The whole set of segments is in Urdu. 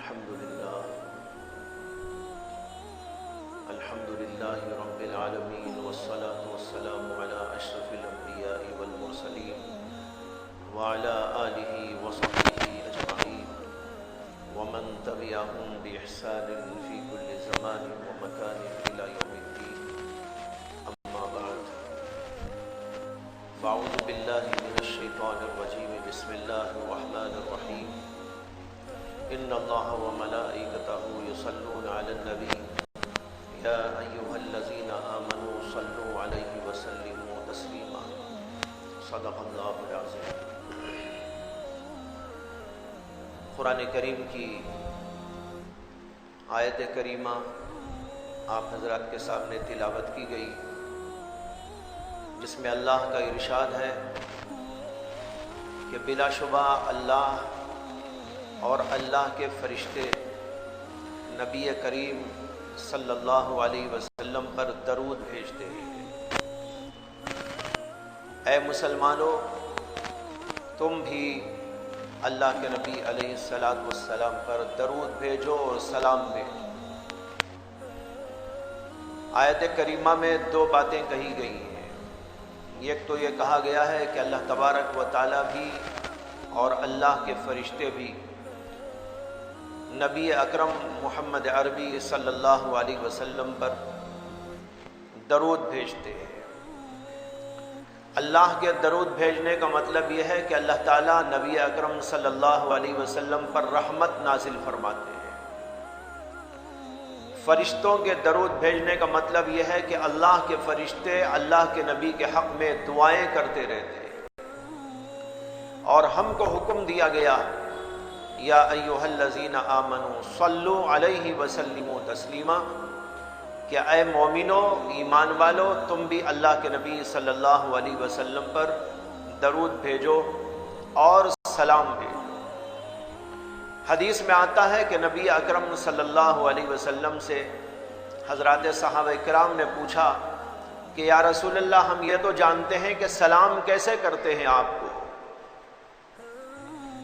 الحمد لله رب العالمين والصلاة والسلام على أشرف الأنبياء والمرسلين وعلى آله وصحبه أجمعين ومن تبعهم بإحسان في كل زمان ومكان إلى يوم الدين. أما بعد، فأعوذ بالله من الشيطان الرجيم. بسم الله الرحمن الرحيم. إن الله وملائكته يصلون على النبي يا أيها الذين آمنوا صلوا عليه وسلموا تسليما. صدق اللہ العظیم. قرآن کریم کی آیت کریمہ آپ حضرات کے سامنے تلاوت کی گئی، جس میں اللہ کا ارشاد ہے کہ بلا شبہ اللہ اور اللہ کے فرشتے نبی کریم صلی اللہ علیہ وسلم پر درود بھیجتے ہیں. اے مسلمانوں، تم بھی اللہ کے نبی علیہ السلام پر درود بھیجو اور سلام بھیجو. آیت کریمہ میں دو باتیں کہی گئی ہیں. ایک تو یہ کہا گیا ہے کہ اللہ تبارک و تعالیٰ بھی اور اللہ کے فرشتے بھی نبی اکرم محمد عربی صلی اللہ علیہ وسلم پر درود بھیجتے ہیں. اللہ کے درود بھیجنے کا مطلب یہ ہے کہ اللہ تعالیٰ نبی اکرم صلی اللہ علیہ وسلم پر رحمت نازل فرماتے ہیں. فرشتوں کے درود بھیجنے کا مطلب یہ ہے کہ اللہ کے فرشتے اللہ کے نبی کے حق میں دعائیں کرتے رہتے ہیں. اور ہم کو حکم دیا گیا یا ایھا الذین آمنوا صلوا علیہ وسلموا تسلیما، کہ اے مومنو، ایمان والو، تم بھی اللہ کے نبی صلی اللہ علیہ وسلم پر درود بھیجو اور سلام بھیجو. حدیث میں آتا ہے کہ نبی اکرم صلی اللہ علیہ وسلم سے حضرات صحابہ کرام نے پوچھا کہ یا رسول اللہ، ہم یہ تو جانتے ہیں کہ سلام کیسے کرتے ہیں آپ کو،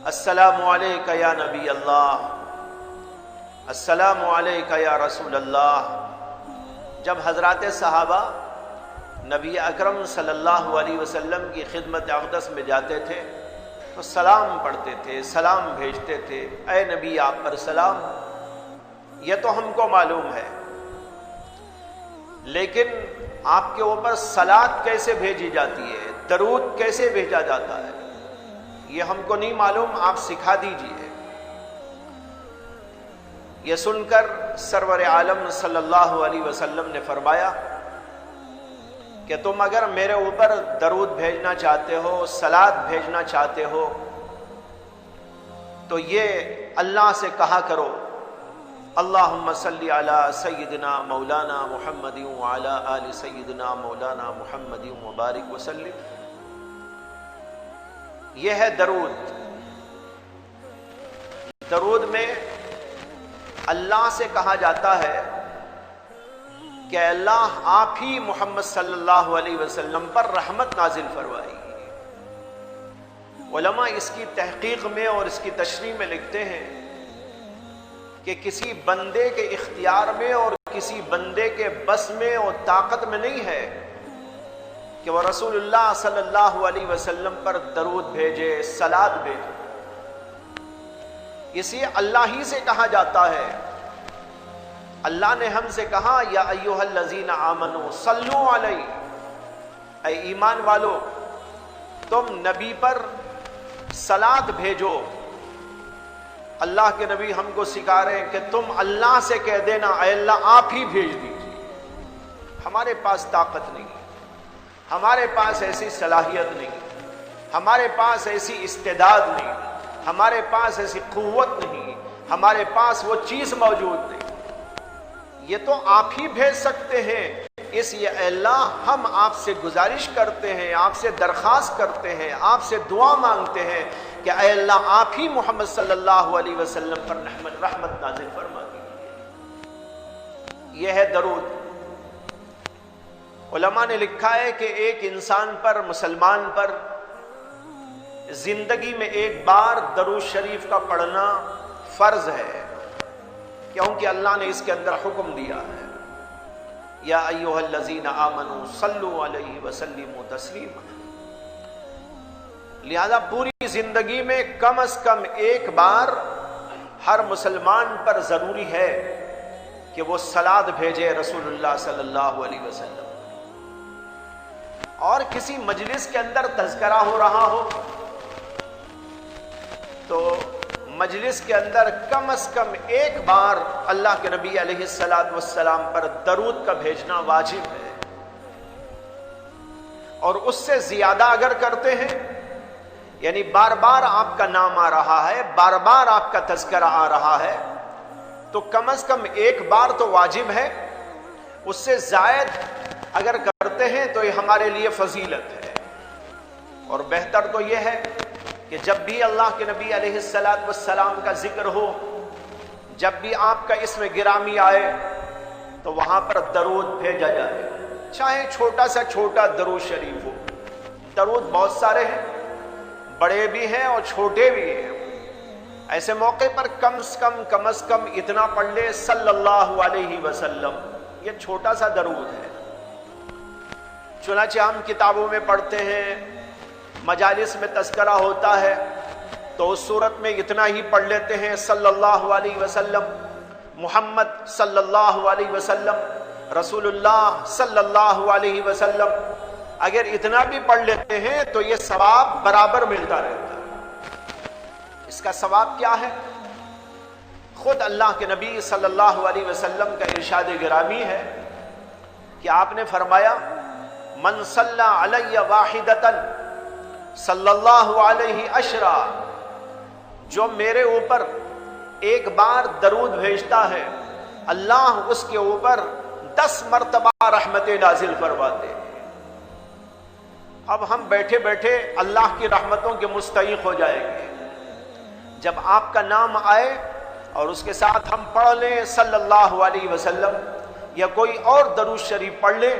السلام علیک یا نبی اللہ، السلام علیک یا رسول اللہ. جب حضرات صحابہ نبی اکرم صلی اللہ علیہ وسلم کی خدمت اقدس میں جاتے تھے تو سلام پڑھتے تھے، سلام بھیجتے تھے. اے نبی، آپ پر سلام. یہ تو ہم کو معلوم ہے، لیکن آپ کے اوپر صلات کیسے بھیجی جاتی ہے، درود کیسے بھیجا جاتا ہے، یہ ہم کو نہیں معلوم، آپ سکھا دیجئے. یہ سن کر سرور عالم صلی اللہ علیہ وسلم نے فرمایا کہ تم اگر میرے اوپر درود بھیجنا چاہتے ہو، صلات بھیجنا چاہتے ہو، تو یہ اللہ سے کہا کرو، اللہم صلی علی سیدنا مولانا محمد وعلی آل سیدنا مولانا محمد مبارک وسلم. یہ ہے درود. درود میں اللہ سے کہا جاتا ہے کہ اللہ آپ ہی محمد صلی اللہ علیہ وسلم پر رحمت نازل فرمائیے. علماء اس کی تحقیق میں اور اس کی تشریح میں لکھتے ہیں کہ کسی بندے کے اختیار میں اور کسی بندے کے بس میں اور طاقت میں نہیں ہے کہ وہ رسول اللہ صلی اللہ علیہ وسلم پر درود بھیجے، صلات بھیجے. اسی اللہ ہی سے کہا جاتا ہے. اللہ نے ہم سے کہا یا ایھا الذین آمنوا صلوا علیہ، اے ایمان والو، تم نبی پر صلات بھیجو. اللہ کے نبی ہم کو سکھا رہے ہیں کہ تم اللہ سے کہہ دینا اے اللہ آپ ہی بھیج دیجیے. ہمارے پاس طاقت نہیں، ہمارے پاس ایسی صلاحیت نہیں، ہمارے پاس ایسی استعداد نہیں، ہمارے پاس ایسی قوت نہیں، ہمارے پاس وہ چیز موجود نہیں. یہ تو آپ ہی بھیج سکتے ہیں. اس لیے اے اللہ ہم آپ سے گزارش کرتے ہیں، آپ سے درخواست کرتے ہیں، آپ سے دعا مانگتے ہیں کہ اے اللہ آپ ہی محمد صلی اللہ علیہ وسلم پر رحمت نازل فرما دیجیے. یہ ہے درود. علماء نے لکھا ہے کہ ایک انسان پر، مسلمان پر زندگی میں ایک بار درود شریف کا پڑھنا فرض ہے. کیونکہ اللہ نے اس کے اندر حکم دیا ہے یا ایھا الذین آمنوا صلوا علیہ وسلموا تسلیما. لہذا پوری زندگی میں کم از کم ایک بار ہر مسلمان پر ضروری ہے کہ وہ صلات بھیجے رسول اللہ صلی اللہ علیہ وسلم. اور کسی مجلس کے اندر تذکرہ ہو رہا ہو تو مجلس کے اندر کم از کم ایک بار اللہ کے نبی علیہ الصلوۃ والسلام پر درود کا بھیجنا واجب ہے. اور اس سے زیادہ اگر کرتے ہیں، یعنی بار بار آپ کا نام آ رہا ہے، بار بار آپ کا تذکرہ آ رہا ہے، تو کم از کم ایک بار تو واجب ہے. اس سے زائد اگر کرتے ہیں تو یہ ہمارے لیے فضیلت ہے. اور بہتر تو یہ ہے کہ جب بھی اللہ کے نبی علیہ الصلوۃ والسلام کا ذکر ہو، جب بھی آپ کا اسم گرامی آئے تو وہاں پر درود بھیجا جائے، چاہے چھوٹا سا چھوٹا درود شریف ہو. درود بہت سارے ہیں، بڑے بھی ہیں اور چھوٹے بھی ہیں. ایسے موقع پر کم از کم اتنا پڑھ لے صلی اللہ علیہ وسلم. یہ چھوٹا سا درود ہے. چنانچہ ہم کتابوں میں پڑھتے ہیں، مجالس میں تذکرہ ہوتا ہے تو اس صورت میں اتنا ہی پڑھ لیتے ہیں صلی اللہ علیہ وسلم، محمد صلی اللہ علیہ وسلم، رسول اللہ صلی اللہ علیہ وسلم. اگر اتنا بھی پڑھ لیتے ہیں تو یہ ثواب برابر ملتا رہتا ہے. اس کا ثواب کیا ہے؟ خود اللہ کے نبی صلی اللہ علیہ وسلم کا ارشاد گرامی ہے کہ آپ نے فرمایا من صلی علی واحدۃ صلی اللہ علیہ عشرا، جو میرے اوپر ایک بار درود بھیجتا ہے اللہ اس کے اوپر 10 مرتبہ رحمت نازل فرماتے ہیں. اب ہم بیٹھے بیٹھے اللہ کی رحمتوں کے مستحق ہو جائیں گے. جب آپ کا نام آئے اور اس کے ساتھ ہم پڑھ لیں صلی اللہ علیہ وسلم یا کوئی اور درود شریف پڑھ لیں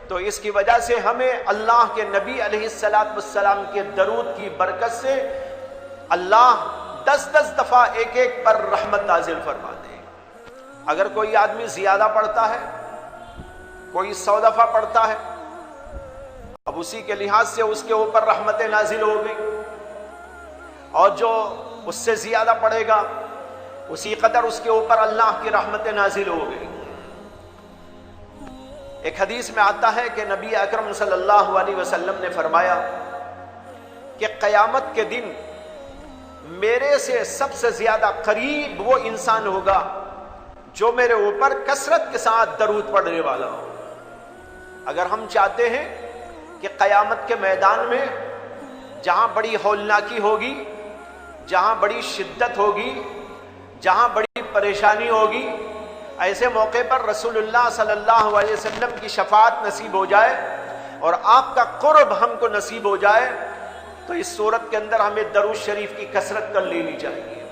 تو اس کی وجہ سے ہمیں اللہ کے نبی علیہ الصلوۃ والسلام کے درود کی برکت سے اللہ 10 دفعہ ایک پر رحمت نازل فرما دے. اگر کوئی آدمی زیادہ پڑھتا ہے، کوئی 100 دفعہ پڑھتا ہے، اب اسی کے لحاظ سے اس کے اوپر رحمت نازل ہو گئی. اور جو اس سے زیادہ پڑھے گا اسی قدر اس کے اوپر اللہ کی رحمت نازل ہو گئی. ایک حدیث میں آتا ہے کہ نبی اکرم صلی اللہ علیہ وسلم نے فرمایا کہ قیامت کے دن میرے سے سب سے زیادہ قریب وہ انسان ہوگا جو میرے اوپر کثرت کے ساتھ درود پڑھنے والا ہو. اگر ہم چاہتے ہیں کہ قیامت کے میدان میں جہاں بڑی ہولناکی ہوگی، جہاں بڑی شدت ہوگی، جہاں بڑی پریشانی ہوگی، ایسے موقع پر رسول اللہ صلی اللہ علیہ وسلم کی شفاعت نصیب ہو جائے اور آپ کا قرب ہم کو نصیب ہو جائے تو اس صورت کے اندر ہمیں درود شریف کی کثرت کر لینی چاہیے.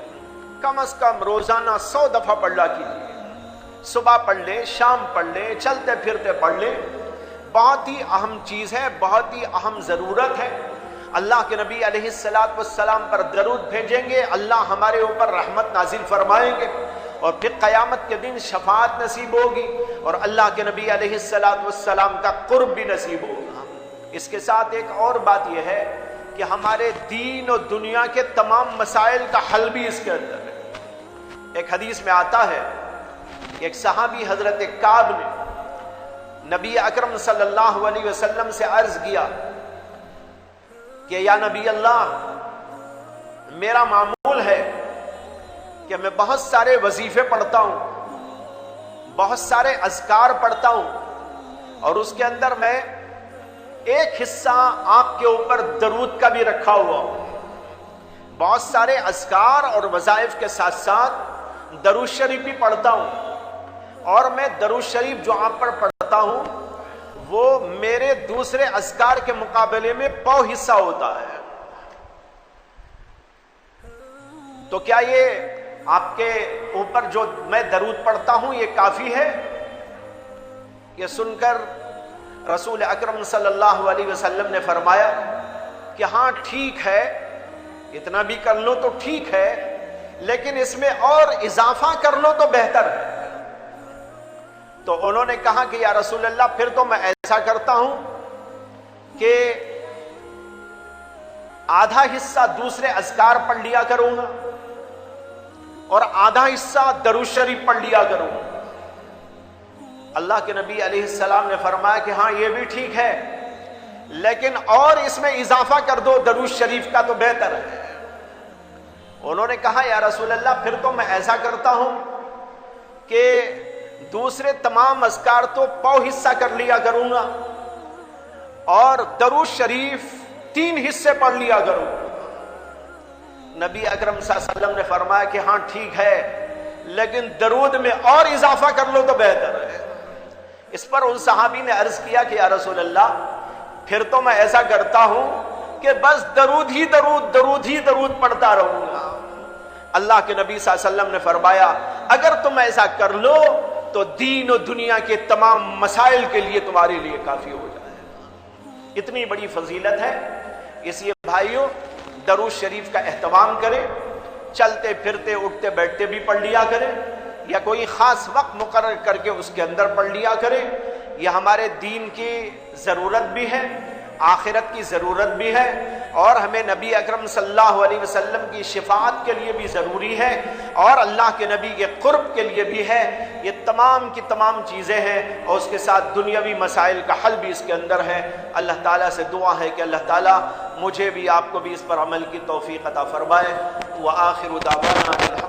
کم از کم روزانہ 100 دفعہ پڑھا کیجیے. صبح پڑھ لیں، شام پڑھ لیں، چلتے پھرتے پڑھ لیں. بہت ہی اہم چیز ہے، بہت ہی اہم ضرورت ہے. اللہ کے نبی علیہ الصلوۃ والسلام پر درود بھیجیں گے، اللہ ہمارے اوپر رحمت نازل فرمائیں گے اور پھر قیامت کے دن شفاعت نصیب ہوگی اور اللہ کے نبی علیہ الصلوۃ والسلام کا قرب بھی نصیب ہوگا. اس کے ساتھ ایک اور بات یہ ہے کہ ہمارے دین اور دنیا کے تمام مسائل کا حل بھی اس کے اندر ہے. ایک حدیث میں آتا ہے کہ ایک صحابی حضرت کعب نے نبی اکرم صلی اللہ علیہ وسلم سے عرض کیا کہ یا نبی اللہ، میرا معمول ہے کہ میں بہت سارے وظیفے پڑھتا ہوں، بہت اذکار اذکار پڑھتا ہوں اور اس کے اندر میں ایک حصہ آپ کے اوپر درود کا بھی رکھا ہوا ہوں. بہت سارے اذکار اور وظائف کے ساتھ ساتھ درود شریف بھی پڑھتا ہوں اور میں درود شریف جو آپ پر پڑھتا ہوں وہ میرے دوسرے اذکار کے مقابلے میں پاؤ حصہ ہوتا ہے. تو کیا یہ آپ کے اوپر جو میں درود پڑھتا ہوں یہ کافی ہے؟ یہ سن کر رسول اکرم صلی اللہ علیہ وسلم نے فرمایا کہ ہاں ٹھیک ہے، اتنا بھی کر لو تو ٹھیک ہے، لیکن اس میں اور اضافہ کر لو تو بہتر ہے۔ تو انہوں نے کہا کہ یا رسول اللہ پھر تو میں ایسا کرتا ہوں کہ آدھا حصہ دوسرے اذکار پڑھ لیا کروں گا اور آدھا حصہ درود شریف پڑھ لیا کروں گا۔ اللہ کے نبی علیہ السلام نے فرمایا کہ ہاں یہ بھی ٹھیک ہے، لیکن اور اس میں اضافہ کر دو درود شریف کا تو بہتر ہے۔ انہوں نے کہا یا رسول اللہ پھر تو میں ایسا کرتا ہوں کہ دوسرے تمام اذکار تو پاؤ حصہ کر لیا کروں گا اور درود شریف 3 حصے پڑھ لیا کروں۔ نبی اکرم صلی اللہ علیہ وسلم نے فرمایا کہ ہاں ٹھیک ہے، لیکن درود میں اور اضافہ کر لو تو بہتر ہے۔ اس پر ان صحابی نے عرض کیا کہ یا رسول اللہ پھر تو میں ایسا کرتا ہوں کہ بس درود ہی درود پڑھتا رہوں گا۔ اللہ کے نبی صلی اللہ علیہ وسلم نے فرمایا اگر تم ایسا کر لو تو دین و دنیا کے تمام مسائل کے لیے تمہارے لیے کافی ہو جائے گا۔ اتنی بڑی فضیلت ہے، اس لیے بھائیوں درود شریف کا اہتمام کریں، چلتے پھرتے اٹھتے بیٹھتے بھی پڑھ لیا کریں یا کوئی خاص وقت مقرر کر کے اس کے اندر پڑھ لیا کریں۔ یہ ہمارے دین کی ضرورت بھی ہے، آخرت کی ضرورت بھی ہے، اور ہمیں نبی اکرم صلی اللہ علیہ وسلم کی شفاعت کے لیے بھی ضروری ہے اور اللہ کے نبی کے قرب کے لیے بھی ہے۔ یہ تمام کی تمام چیزیں ہیں اور اس کے ساتھ دنیاوی مسائل کا حل بھی اس کے اندر ہے۔ اللہ تعالیٰ سے دعا ہے کہ اللہ تعالیٰ مجھے بھی آپ کو بھی اس پر عمل کی توفیق عطا فرمائے۔ وآخر دعوانا